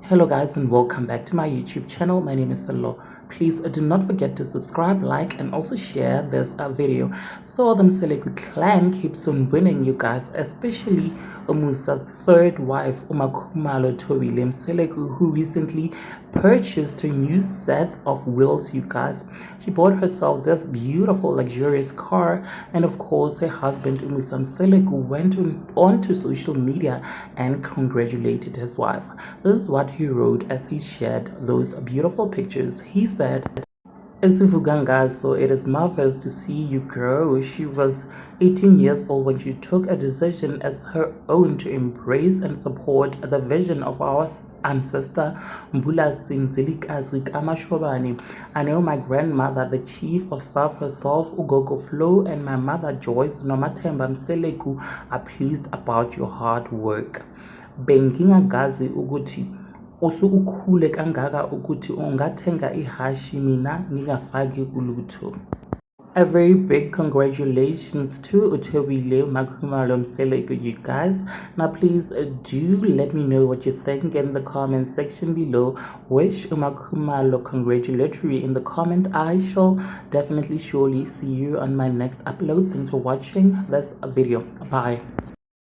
Hello guys and welcome back to my YouTube channel. My name is Mseleku. Please do not forget to subscribe, like and also share this video. So the Mseleku clan keeps on winning, you guys, especially Umusa's third wife, Makhumalo Thobile Mseleku, who recently purchased a new set of wheels, you guys. She bought herself this beautiful luxurious car, and of course her husband Umusa Mseleku went on to social media and congratulated his wife. This is what he wrote as he shared those beautiful pictures. He said, so it is marvelous to see you grow. She was 18 years old when she took a decision as her own to embrace and support the vision of our ancestor Mbula Mseleku Amashobani. I know my grandmother, the chief of staff herself, Ugogo Flo, and my mother Joyce Nomathemba Mseleku are pleased about your hard work. Bengingagazi ukuthi usukukhule kangaka ukuthi ungathenga ihashi mina ngingafaki ulutho. A very big congratulations to Thobile Makhumalo Mseleku, you guys. Now please do let me know what you think in the comment section below. Wish Makhumalo congratulatory in the comment. I shall definitely surely see you on my next upload. Thanks for watching this video. Bye.